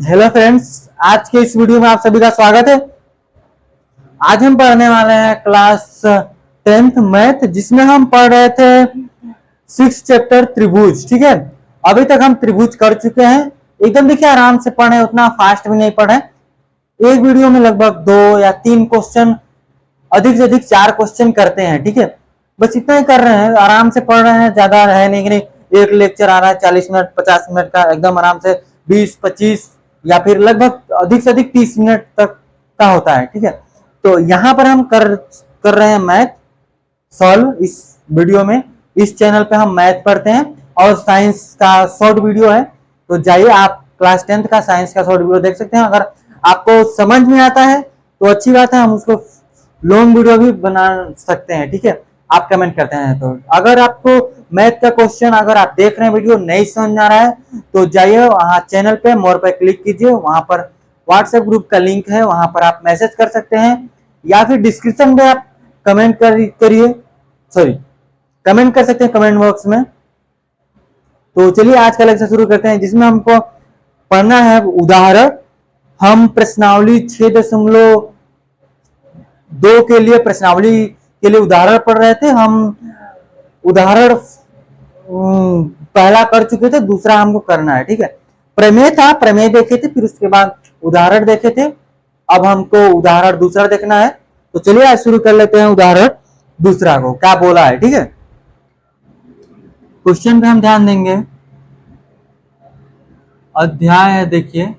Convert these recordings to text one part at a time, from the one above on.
Hello friends, आज के इस वीडियो में आप सभी का स्वागत है। आज हम पढ़ने वाले हैं क्लास 10th मैथ, जिसमें हम पढ़ रहे थे 6 चैप्टर त्रिभुज। ठीक है, अभी तक हम त्रिभुज कर चुके हैं। एकदम देखिए आराम से पढ़े, उतना फास्ट भी नहीं पढ़े। एक वीडियो में लगभग 2 या 3 क्वेश्चन, अधिक से अधिक 4 क्वेश्चन करते हैं। ठीक है, बस इतना ही कर रहे हैं, आराम से पढ़ रहे हैं। ज्यादा है नहीं कि नहीं एक लेक्चर आ रहा है 40 मिनट 50 मिनट का, एकदम आराम से 20 25 या फिर लगभग अधिक से अधिक 30 मिनट तक का होता है। ठीक है, तो यहाँ पर हम कर रहे हैं मैथ सॉल्व। इस वीडियो में इस चैनल पे हम मैथ पढ़ते हैं और साइंस का शॉर्ट वीडियो है। तो जाइए, आप क्लास 10th का साइंस का शॉर्ट वीडियो देख सकते हैं। अगर आपको समझ में आता है तो अच्छी बात है, हम उसको लॉन्ग वीडियो भी बना सकते हैं। ठीक है, आप कमेंट करते हैं। तो अगर आपको मैथ का क्वेश्चन, अगर आप देख रहे हैं वीडियो नहीं समझ आ रहा है, तो जाइए वहां चैनल पे मोर पे क्लिक कीजिए। वहां पर व्हाट्सएप ग्रुप का लिंक है, वहां पर आप मैसेज कर सकते हैं या फिर डिस्क्रिप्शन में आप कमेंट करिए, सॉरी कमेंट कर सकते हैं कमेंट बॉक्स में। तो चलिए आज का लेक्चर शुरू करते हैं, जिसमें हमको पढ़ना है उदाहरण। हम प्रश्नावली 6.2 के लिए प्रश्नावली के लिए उदाहरण पढ़ रहे थे। हम उदाहरण पहला कर चुके थे, दूसरा हमको करना है। ठीक है, प्रमेय था, प्रमेय देखे थे, फिर उसके बाद उदाहरण देखे थे। अब हमको उदाहरण दूसरा देखना है। तो चलिए आज शुरू कर लेते हैं उदाहरण दूसरा को, क्या बोला है। ठीक है, क्वेश्चन पे हम ध्यान देंगे। अध्याय है, देखिए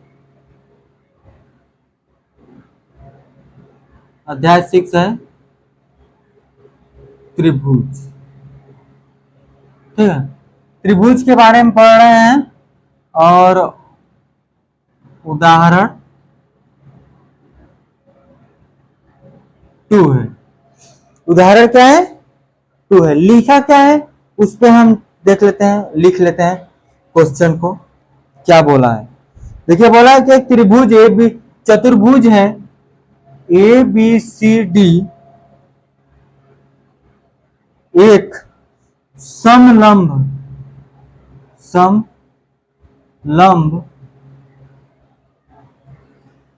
अध्याय 6 है त्रिभुज। ठीक है, त्रिभुज के बारे में पढ़ रहे हैं और उदाहरण 2 है। उदाहरण क्या है? 2 है। लिखा क्या है उस पे हम देख लेते हैं, लिख लेते हैं क्वेश्चन को क्या बोला है। देखिए, बोला है कि एक त्रिभुज ए बी चतुर्भुज है ABCD एक समलंब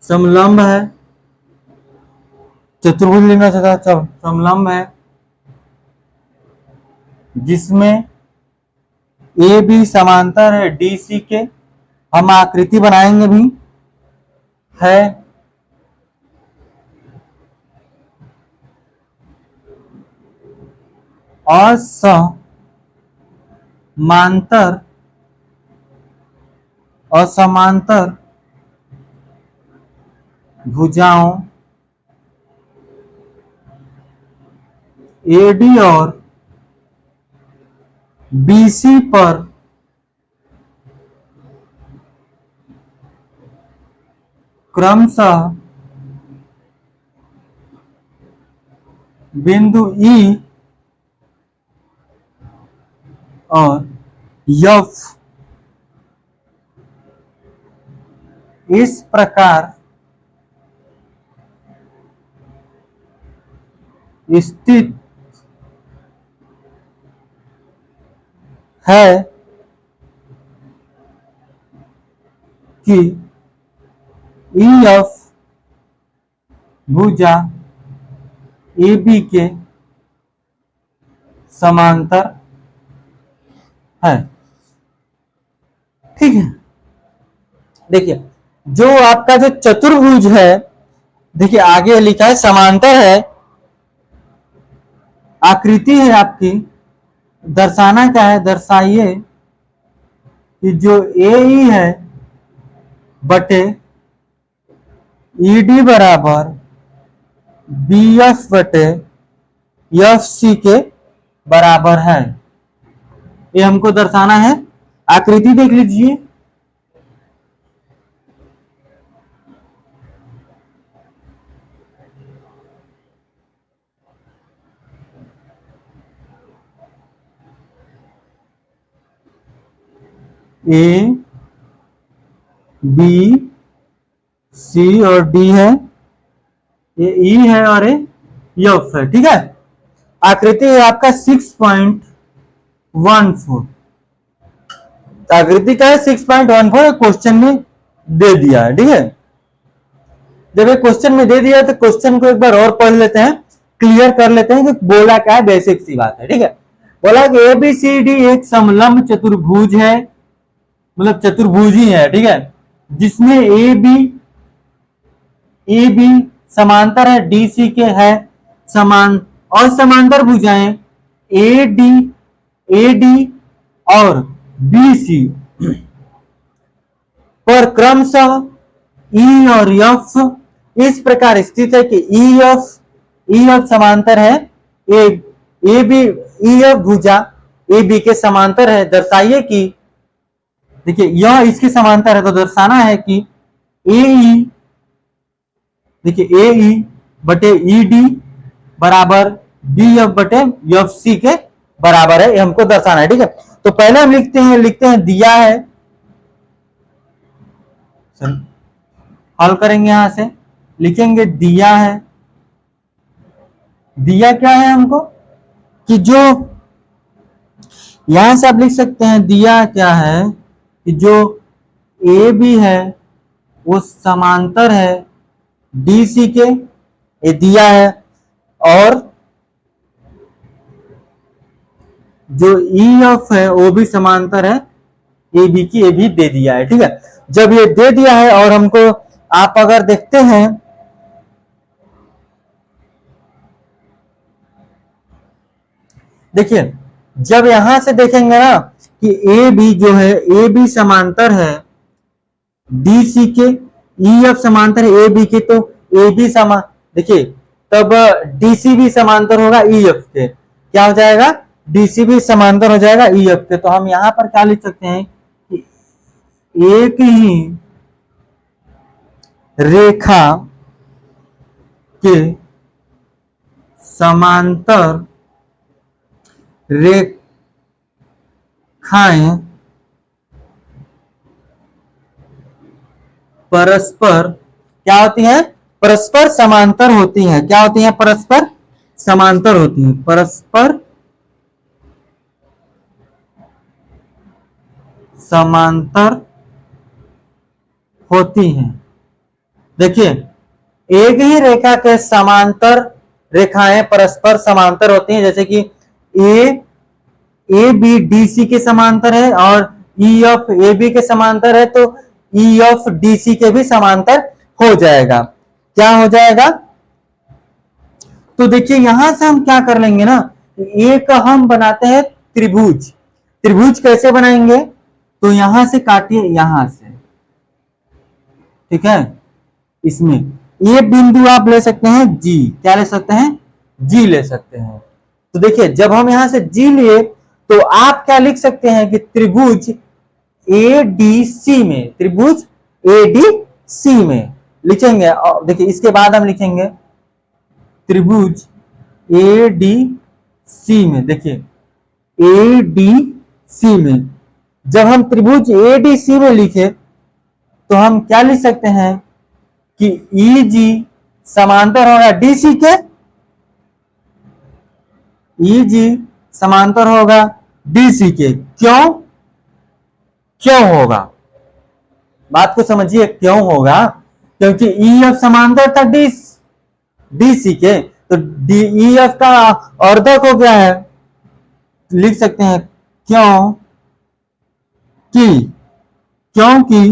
समलंब है। चतुर्भुज लिखना चाहता है, समलंब है, जिसमें ए बी समांतर है DC के। हम आकृति बनाएंगे भी, है असमांतर भुजाओं AD और BC पर क्रमशः बिंदु E और F इस प्रकार स्थित है कि EF भुजा AB के समांतर है। ठीक है, देखिए जो आपका जो चतुर्भुज है, देखिए आगे लिखा है समांतर है, आकृति है आपकी। दर्शाना क्या है? दर्शाइए कि जो AE है बटे ED बराबर BF बटे FC के बराबर है। ये हमको दर्शाना है। आकृति देख लीजिए, A B C और D है, ये E है और ये F है। ठीक है, आकृति है आपका 6.14। आकृति का है 6.14, क्वेश्चन में दे दिया है, ठीक है। जब ये क्वेश्चन में दे दिया तो क्वेश्चन को एक बार और पढ़ लेते हैं, क्लियर कर लेते हैं कि बोला क्या है, बेसिक सी बात है, ठीक है। बोला कि एबीसीडी एक समलंब चतुर्भुज है, मतलब चतुर्भुज ही है, ठीक है, जिसमें ए बी समांतर है डीसी के है समान, और समांतर भुजाएं ए डी और बी सी पर क्रमशः ई और एफ इस प्रकार स्थित है कि ई एफ समांतर है ए बी, ई एफ भुजा ए बी के समांतर है। दर्शाइए कि, देखिए यह इसके समांतर है तो दर्शाना है कि ए ई, देखिए ए ई बटे ई डी बराबर बी एफ बटे एफ सी के बराबर है, ये हमको दर्शाना है, ठीक है। तो पहले हम लिखते हैं दिया है, हल करेंगे, यहां से लिखेंगे दिया है, दिया क्या है हमको कि जो, यहां से आप लिख सकते हैं दिया क्या है कि जो ए बी है वो समांतर है डी सी के, ये दिया है, और जो ई एफ है वो भी समांतर है ए बी की, ये भी दे दिया है, ठीक है। जब ये दे दिया है और हमको, आप अगर देखते हैं, देखिए जब यहां से देखेंगे ना कि ए बी जो है, ए बी समांतर है डी सी के, ई एफ समांतर है ए बी के, तो ए बी समान, देखिए तब डी सी भी समांतर होगा ई एफ के, क्या हो जाएगा, डी सी भी समांतर हो जाएगा ई एफ के। तो हम यहां पर क्या लिख सकते हैं कि एक ही रेखा के समांतर रेखाएं परस्पर क्या होती हैं, परस्पर समांतर होती हैं, क्या होती हैं, परस्पर समांतर होती हैं, परस्पर समांतर होती हैं। देखिए एक ही रेखा के समांतर रेखाएं परस्पर समांतर होती हैं, जैसे कि ए बी डी सी के समांतर है और ई एफ ए बी के समांतर है, तो ई एफ डी सी के भी समांतर हो जाएगा, क्या हो जाएगा। तो देखिए यहां से हम क्या कर लेंगे ना, एक हम बनाते हैं त्रिभुज, त्रिभुज कैसे बनाएंगे, तो यहां से काटिए, यहां से, ठीक है, इसमें ये बिंदु आप ले सकते हैं जी, क्या ले सकते हैं, जी ले सकते हैं। तो देखिए जब हम यहां से जी लिए तो आप क्या लिख सकते हैं कि त्रिभुज ए डी सी में, त्रिभुज ए डी सी में लिखेंगे, और देखिए इसके बाद हम लिखेंगे त्रिभुज ए डी सी में, देखिए ए डी सी में, जब हम त्रिभुज ए डी सी में लिखे तो हम क्या लिख सकते हैं कि ई जी समांतर होगा डी सी के, ई जी समांतर होगा डी सी के, क्यों, क्यों होगा, बात को समझिए, क्यों होगा, क्योंकि ई एफ समांतर था डी सी के, तो डी ई एफ का अर्धक हो गया है, लिख सकते हैं क्योंकि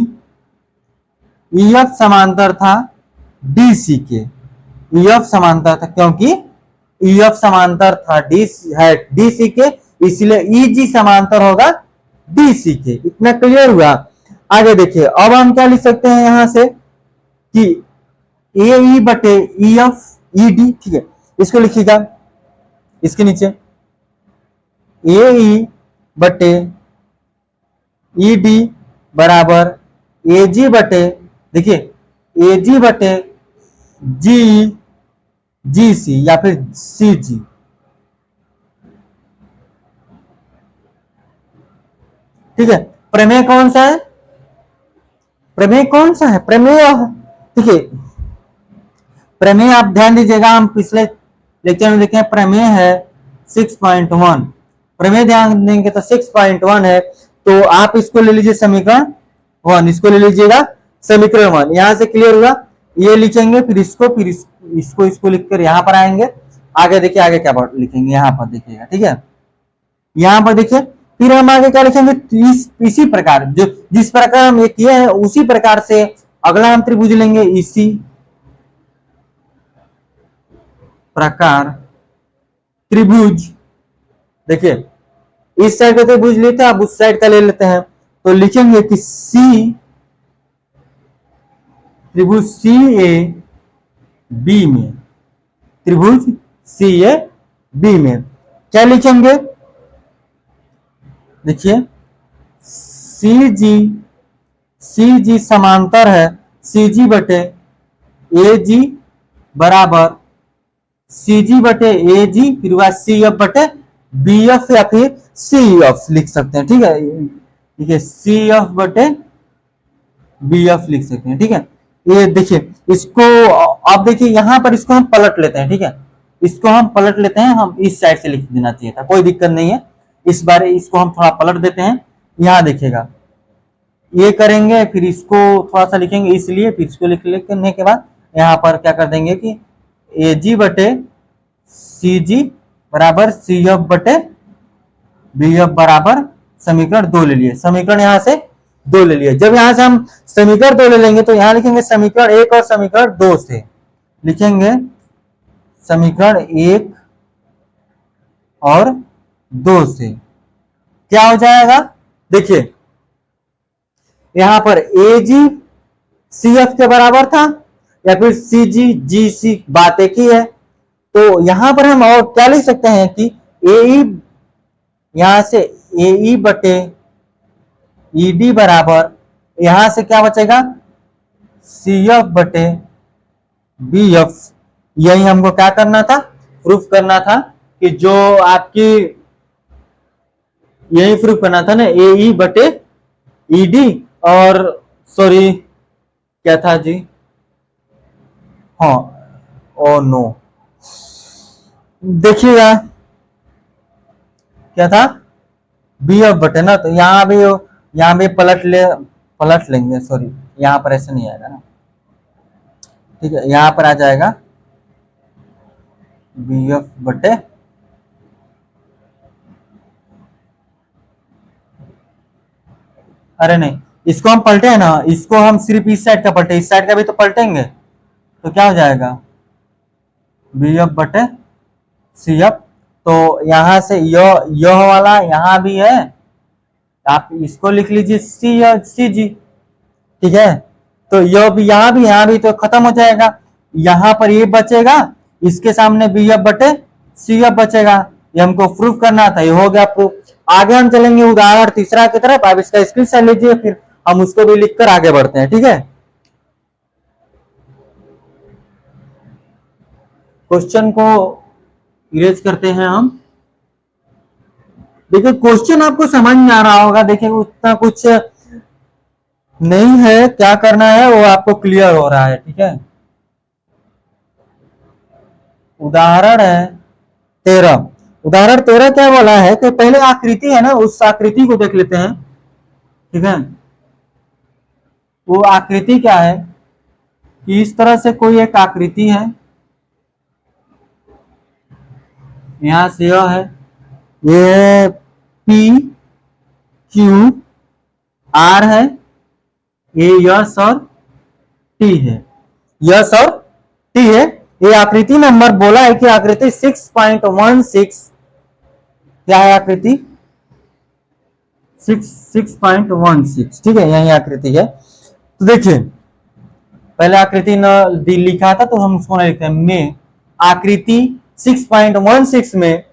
ई एफ समांतर था डी सी के, ई एफ समांतर था, क्योंकि ई एफ समांतर था डी सी के, इसलिए ई जी समांतर होगा डी सी के। इतना क्लियर हुआ। आगे देखिए अब हम क्या लिख सकते हैं यहां से कि ए ई बटे ई एफ ई डी, ठीक है, इसको लिखिएगा, इसके नीचे ए ई बटे ई डी बराबर ए जी बटे, देखिए ए जी बटे जी सी या फिर सी जी, ठीक है। प्रमेय कौन सा है, प्रमेय कौन सा है, प्रमेय, ठीक है, प्रमेय आप ध्यान दीजिएगा, हम पिछले लेक्चर में देखे प्रमेय है 6.1, प्रमेय ध्यान देंगे तो 6.1 है, तो आप इसको ले लीजिए समीकरण 1, इसको ले लीजिएगा समीकरण 1 यहां से क्लियर हुआ। ये लिखेंगे, फिर इसको लिखकर यहाँ पर आएंगे। आगे देखिए आगे क्या लिखेंगे, यहाँ पर देखिएगा, ठीक है। यहाँ पर देखिए फिर हम आगे क्या लिखेंगे, इसी प्रकार जो जिस प्रकार हम ये किए हैं उसी प्रकार से अगला हम त्रिभुज लेंगे। इसी प्रकार त्रिभुज, देखिए इस साइड का त्रिभुज लेते हैं, अब उस साइड का ले लेते हैं। तो लिखेंगे कि सी त्रिभुज सी ए बी में, त्रिभुज सी ए बी में क्या लिखेंगे, देखिए सी जी समांतर है सी जी बटे ए जी बराबर सी जी बटे ए जी, फिर वह सी एफ बटे बी एफ या फिर सी एफ लिख सकते हैं, ठीक है। देखिए सी एफ बटे बी एफ लिख सकते हैं, ठीक है। ये देखिए इसको अब देखिए यहां पर इसको हम पलट लेते हैं, ठीक है। इसको हम पलट लेते हैं, हम इस साइड से लिख देना चाहिए था, कोई दिक्कत नहीं है। इस बार इसको हम थोड़ा पलट देते हैं। यहां देखिएगा ये करेंगे, फिर इसको थोड़ा सा लिखेंगे इसलिए, फिर इसको लिखने के बाद यहाँ पर क्या कर देंगे कि ए जी बटे सी जी बराबर सी एफ बटे बी एफ बराबर समीकरण 2 ले लिए। समीकरण यहाँ से 2 ले लिए। जब यहाँ से हम समीकरण 2 ले लेंगे तो यहाँ लिखेंगे समीकरण 1 और समीकरण 2 से, लिखेंगे समीकरण 1 और 2 से क्या हो जाएगा, देखिए यहां पर ए जी सी एफ के बराबर था या फिर सी जी जी सी, बात एक ही है। तो यहां पर हम और क्या लिख सकते हैं कि ए ई, यहां से ए ई बटे ई डी बराबर, यहां से क्या बचेगा सी एफ बटे बी एफ। यही हमको क्या करना था, प्रूफ करना था कि जो आपकी, यही प्रूफ करना था ना, ए ई बटे ई डी और सॉरी क्या था जी, हाँ ओ नो, देखिएगा क्या था बी एफ बटे ना, तो यहाँ भी पलट लेंगे, सॉरी यहाँ पर ऐसे नहीं आएगा ना, ठीक है। यहाँ पर आ जाएगा बी एफ बटे, अरे नहीं इसको हम पलटे हैं ना, इसको हम सिर्फ इस साइड का पलटे, इस साइड का भी तो पलटेंगे, तो क्या हो जाएगा बी एफ बटे सी एफ। तो यहां से यह वाला यहां भी है, आप इसको लिख लीजिए सी जी, ठीक है। तो यह भी यहाँ भी तो खत्म हो जाएगा, यहां पर ये बचेगा, इसके सामने बी एफ बटे सी एफ बचेगा। ये हमको प्रूफ करना था, ये हो गया प्रूफ। आगे हम चलेंगे उदाहरण तीसरा की तरफ, आप इसका स्क्रीनशॉट लीजिए, फिर हम उसको भी लिखकर आगे बढ़ते हैं, ठीक है। क्वेश्चन को इरेज करते हैं हम। देखिए क्वेश्चन आपको समझ में आ रहा होगा, देखिए उतना कुछ नहीं है, क्या करना है वो आपको क्लियर हो रहा है, ठीक है। उदाहरण है 13। उदाहरण 13 क्या बोला है कि पहले आकृति है ना, उस आकृति को देख लेते हैं, ठीक है। वो आकृति क्या है कि इस तरह से कोई एक आकृति है, यहां से यह है, ये पी क्यू आर है, ये यस और टी है, यस और टी है। ये आकृति नंबर बोला है कि आकृति 6.16, क्या है आकृति 6.16, ठीक है, यही आकृति है। तो देखिए पहले आकृति न लिखा था तो हम उसको नहीं लिखते, में आकृति 6.16 में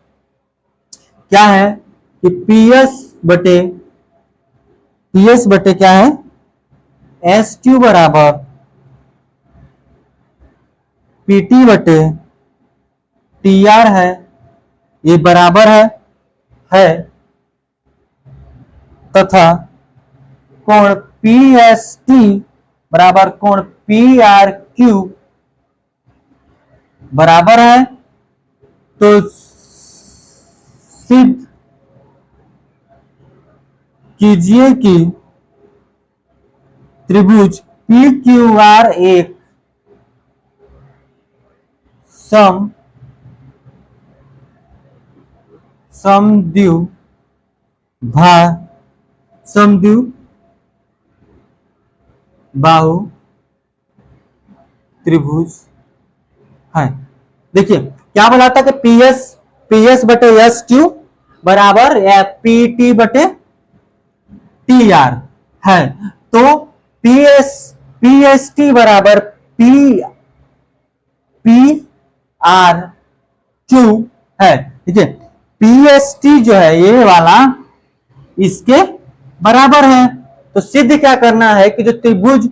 क्या है कि पीएस बटे क्या है एस क्यू बराबर पीटी बटे टी आर है, ये बराबर है तथा कोण पी एस टी बराबर कोण पी आर क्यू बराबर है। तो सिद्ध कीजिए कि त्रिभुज पी क्यू आर एक समद्विबाहु त्रिभुज है। देखिए क्या बोला था कि पीएस बटे एस क्यू बराबर पीटी बटे टी आर है। तो पीएसटी बराबर पी आर क्यू है। ठीक है, पीएसटी जो है ये वाला इसके बराबर है। तो सिद्ध क्या करना है कि जो त्रिभुज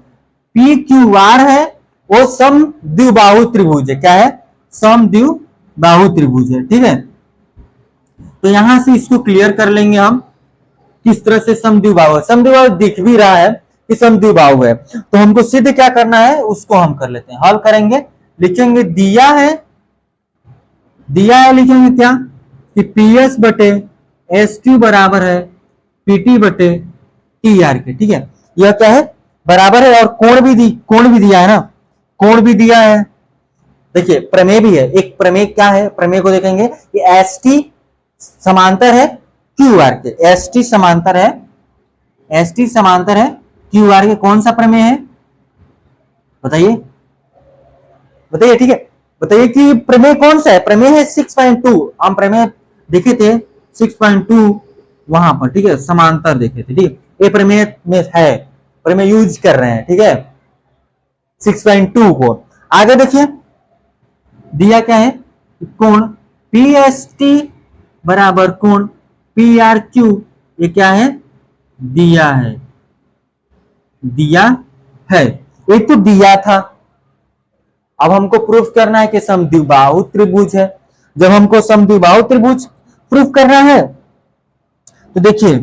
पी क्यू आर है वो समद्विबाहु त्रिभुज है। क्या है? समद्विबाहु त्रिभुज है। ठीक है, तो यहां से इसको क्लियर कर लेंगे हम किस तरह से समद्विबाहु है। समद्विबाहु दिख भी रहा है कि समद्विबाहु है, तो हमको सिद्ध क्या करना है उसको हम कर लेते हैं। हल करेंगे, लिखेंगे दिया है लिखेंगे क्या कि पी एस बटे एस क्यू बराबर है पीटी बटे टी आर के। ठीक है, यह क्या है? बराबर है। और कोण भी दिया है ना, कोण भी दिया है। देखिए प्रमेय भी है, एक प्रमेय क्या है, प्रमेय को देखेंगे कि एस टी समांतर है क्यू आर के। एस टी समांतर है क्यू आर के। कौन सा प्रमेय है बताइए? ठीक है, बताइए कि प्रमेय कौन सा है? प्रमेय है 6.2। हम प्रमेय देखे थे 6.2 वहां पर। ठीक है, समांतर देखे थे। ठीक है, ये प्रमेय में है, प्रमेय यूज कर रहे हैं। ठीक है, 6.2 को आगे देखिए दिया क्या है? कोण पी एस टी बराबर कोण पी आर क्यू। ये क्या है? दिया है। एक तो दिया था, अब हमको प्रूफ करना है कि समद्विबाहु त्रिभुज है। जब हमको समद्विबाहु त्रिभुज प्रूफ करना है तो देखिए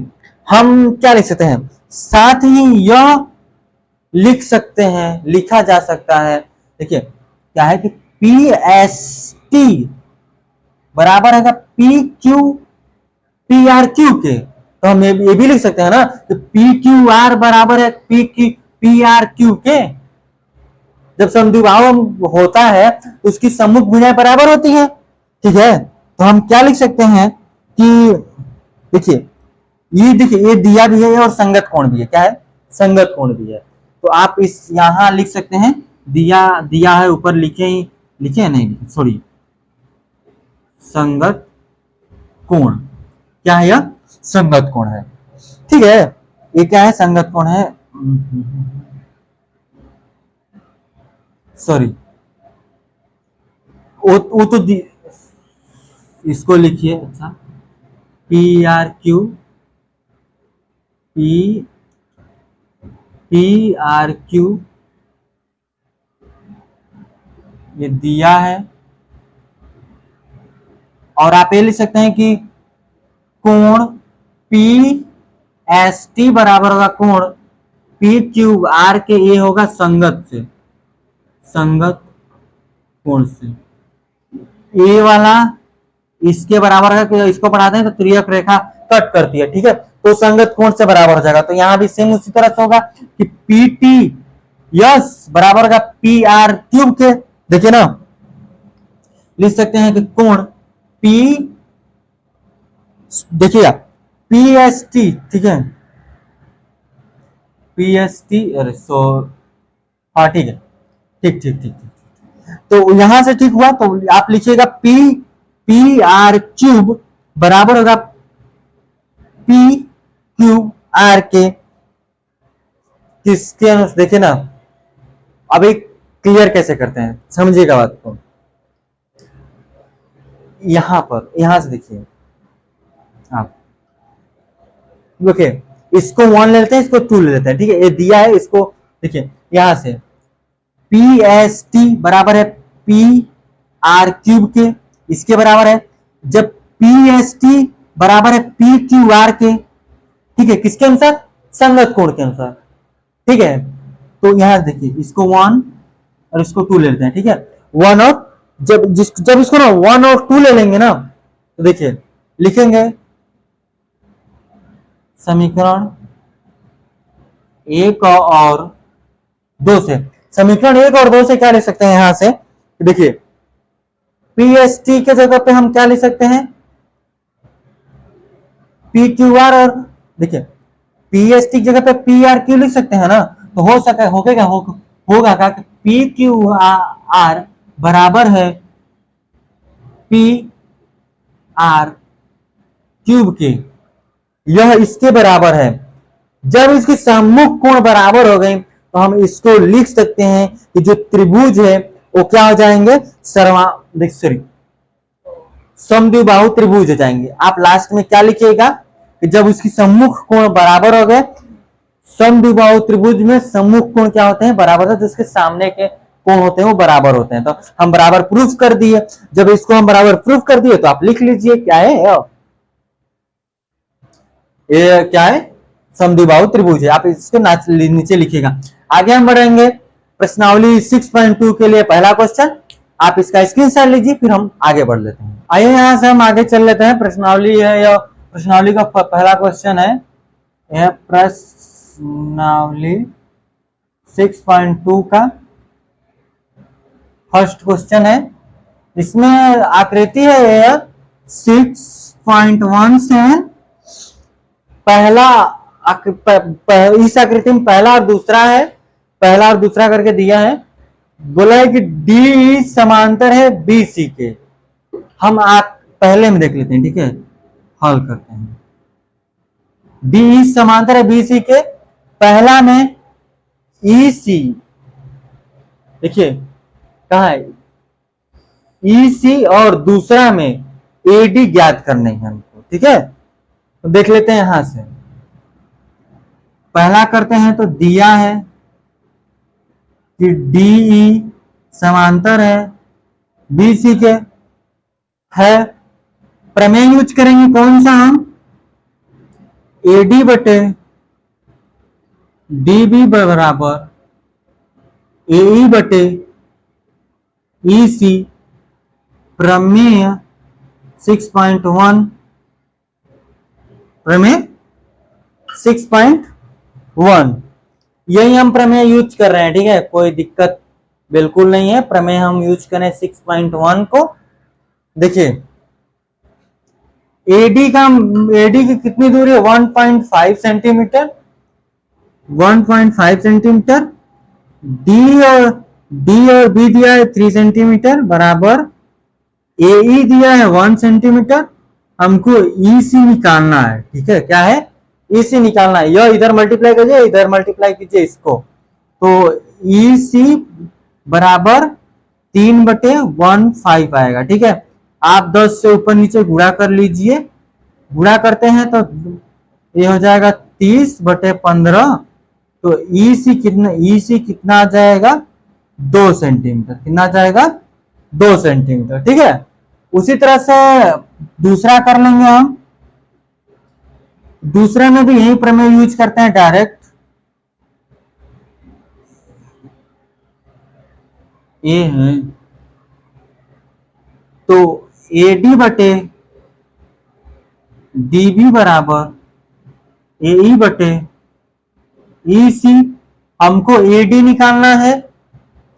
हम क्या लिख सकते हैं, साथ ही यह लिख सकते हैं, लिखा जा सकता है। देखिए क्या है कि पी एस टी बराबर है P Q P R Q के। तो हम ये भी लिख सकते हैं ना, तो पी क्यू आर बराबर है पी आर क्यू के। जब समद्विबाहु होता है तो उसकी सम्मुख भुजाएं बराबर होती है। ठीक है, तो हम क्या लिख सकते हैं कि देखिए ये दिया भी है और संगत कोण भी है। क्या है? संगत कोण भी है। तो आप इस यहां लिख सकते हैं दिया है, ऊपर लिखे नहीं सॉरी, संगत कोण। क्या है? यह संगत कोण है। ठीक है, ये क्या है? संगत कोण है। सॉरी, वो तो इसको लिखिए। अच्छा, P R Q P R Q ये दिया है। और आप ये लिख सकते हैं कि कोण पी एस टी बराबर होगा कोण पी क्यू आर के। ये होगा संगत कोण से। ये वाला इसके बराबर है कि इसको बढ़ाते हैं तो त्रियक रेखा कट करती है। ठीक है, तो संगत कोण से बराबर हो जाएगा। तो यहां भी सेम उसी तरह से होगा कि पी टी यस बराबर होगा पी आर क्यूब के। देखिए ना, लिख सकते हैं कि कोण पी, देखिए पी एस टी। ठीक है, पी एस टी, अरे सो हाँ ठीक है, ठीक। तो यहां से ठीक हुआ। तो आप लिखिएगा पी आर क्यूब बराबर होगा पी क्यू आर के। किसके देखिए ना, अभी क्लियर कैसे करते हैं समझिएगा बात को। यहां से देखिए आप, देखिए इसको 1 ले लेते हैं, इसको 2 ले लेते हैं। ठीक है, ये दिया है, इसको देखिए यहां से पी एस टी बराबर है पी आर क्यूब के, इसके बराबर है। जब पी एस टी बराबर है पी क्यू आर के, ठीक है, किसके अनुसार? संगत कोण के अनुसार। ठीक है, तो यहां देखिए इसको 1 और इसको 2 ले लेते हैं। ठीक है, 1 और जब इसको ना 1 और 2 ले लेंगे ना, तो देखिए लिखेंगे समीकरण एक और दो से। समीकरण 1 और 2 से क्या ले सकते हैं यहां से, देखिए पी एस टी के जगह पे हम क्या ले सकते हैं, पी क्यू आर, और देखिए पी एस टी की जगह पे पी आर क्यू लिख सकते हैं ना। तो हो सके होगा क्या, पी क्यू आर बराबर है पी आर क्यूब के, यह इसके बराबर है। जब इसके सम्मुख कोण बराबर हो गए तो हम इसको लिख सकते हैं कि जो त्रिभुज है वो क्या हो जाएंगे, सॉरी समद्विबाहु त्रिभुज हो जाएंगे। आप लास्ट में क्या लिखिएगा कि जब उसकी सम्मुख कोण बराबर हो गए, समद्विबाहु त्रिभुज में सम्मुख कोण क्या होते हैं, बराबर है, जो उसके सामने के कोण होते हैं वो बराबर होते हैं। तो हम बराबर प्रूफ कर दिए। जब इसको हम बराबर प्रूफ कर दिए तो आप लिख लीजिए क्या है, ये क्या है, समद्विबाहु त्रिभुज है। आप इसको नीचे लिखिएगा। आगे हम बढ़ेंगे प्रश्नावली 6.2 के लिए पहला क्वेश्चन, आप इसका स्क्रीनशॉट लीजिए, फिर हम आगे बढ़ लेते हैं। आइए यहां से हम आगे चल लेते हैं। प्रश्नावली है, या प्रश्नावली का पहला क्वेश्चन है, यह प्रश्नावली 6.2 का फर्स्ट क्वेश्चन है। इसमें आकृति है यह 6.17, पहला इस आकृति में पहला और दूसरा है, पहला और दूसरा करके दिया है। बोला है कि डी समांतर है बी सी के। हम आप पहले में देख लेते हैं, ठीक है, हल करते हैं। डी समांतर है बी सी के, पहला में ई सी, देखिए कहा है ई सी, और दूसरा में ए डी ज्ञात करने हैं हमको, ठीक है। तो देख लेते हैं यहां से, पहला करते हैं तो दिया है कि डीई समांतर है बीसी के, है। प्रमेय यूज करेंगे कौन सा, हम एडी बटे डीबी बराबर एई बटे ईसी, प्रमेय 6.1, प्रमेय 6.1, यही हम प्रमेय यूज कर रहे हैं, ठीक है, कोई दिक्कत बिल्कुल नहीं है। प्रमेय हम यूज करें 6.1 को। देखिए एडी की कितनी दूरी है, 1.5 सेंटीमीटर, 1.5 सेंटीमीटर। डी और बी दिया है 3 सेंटीमीटर बराबर, एई दिया है 1 सेंटीमीटर। हमको ईसी निकालना है, ठीक है, क्या है, ईसी निकालना है। यह इधर मल्टीप्लाई कीजिए, इधर मल्टीप्लाई कीजिए इसको, तो ईसी बराबर 3/15 आएगा, ठीक है। आप 10 से ऊपर नीचे गुणा कर लीजिए, गुणा करते हैं तो ये हो जाएगा 30/15। तो ईसी कितना आ जाएगा, 2 सेंटीमीटर, कितना आ जाएगा, 2 सेंटीमीटर, ठीक है। उसी तरह से दूसरा कर लेंगे हम। दूसरे में भी यही प्रमेय यूज करते हैं डायरेक्ट, ए है तो एडी बटे डीबी बराबर एई बटे ईसी। हमको एडी निकालना है,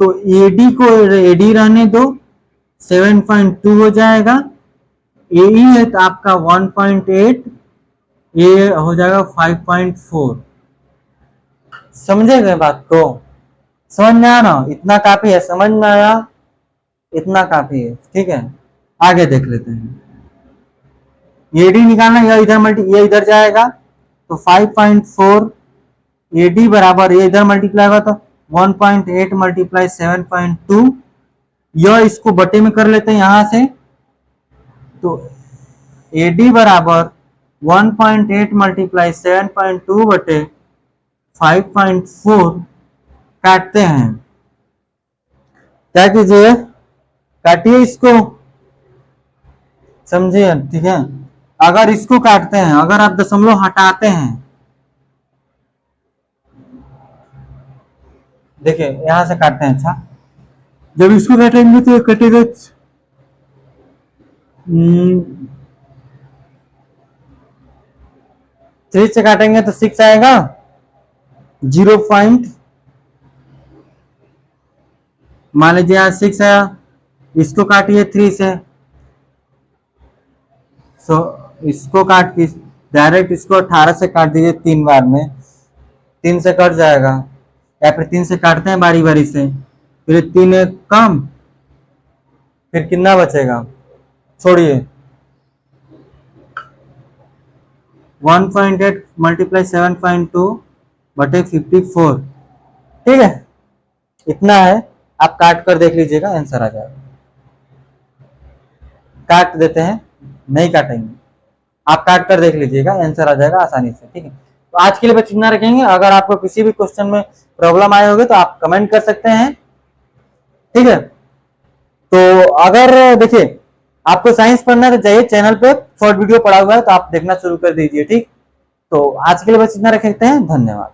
तो एडी को एडी रहने दो, 7.2 हो जाएगा। एई है तो आपका 1.8, ये हो जाएगा 5.4। समझे गए बात को, समझ में आया ना, इतना काफी है, समझ में आया, इतना काफी है, ठीक है। आगे देख लेते हैं, एडी निकालना, ये इधर जाएगा तो 5.4, एडी बराबर ये इधर मल्टीप्लाई होगा तो 1.8 मल्टीप्लाई 7.2, यह इसको बटे में कर लेते हैं यहां से, तो एडी बराबर 1.8 मल्टीप्लाई 7.2 बटे 5.4, काटते हैं, क्या कीजिए, काटिए इसको, समझिए, ठीक है। अगर इसको काटते हैं, अगर आप दशमलव हटाते हैं, देखिए यहां से काटते हैं, अच्छा, जब इसको काटेंगे तो कटेगा 3 से काटेंगे तो 6 आएगा, 0.6 मान लीजिए यहाँ 6 है, इसको काटिए 3 से, इसको काट के डायरेक्ट इसको 18 से काट दीजिए 3 बार में, 3 से कट जाएगा, या फिर 3 से काटते हैं बारी बारी से, फिर 3 कम, फिर कितना बचेगा, छोड़िए 1.8 मल्टीप्लाई 7.2 बटे 54, ठीक है, इतना है। आप काट कर देख लीजिएगा, आंसर आ जाएगा। काट देते हैं, नहीं काटेंगे, आप काट कर देख लीजिएगा, आंसर आ जाएगा आसानी से, ठीक है। तो आज के लिए बस इतना रखेंगे। अगर आपको किसी भी क्वेश्चन में प्रॉब्लम आए होगे तो आप कमेंट कर सकते हैं, ठीक है। तो अगर देखिए आपको साइंस पढ़ना है तो जाइए चैनल पे शॉर्ट वीडियो पड़ा हुआ है, तो आप देखना शुरू कर दीजिए, ठीक। तो आज के लिए बस इतना रखते हैं, धन्यवाद।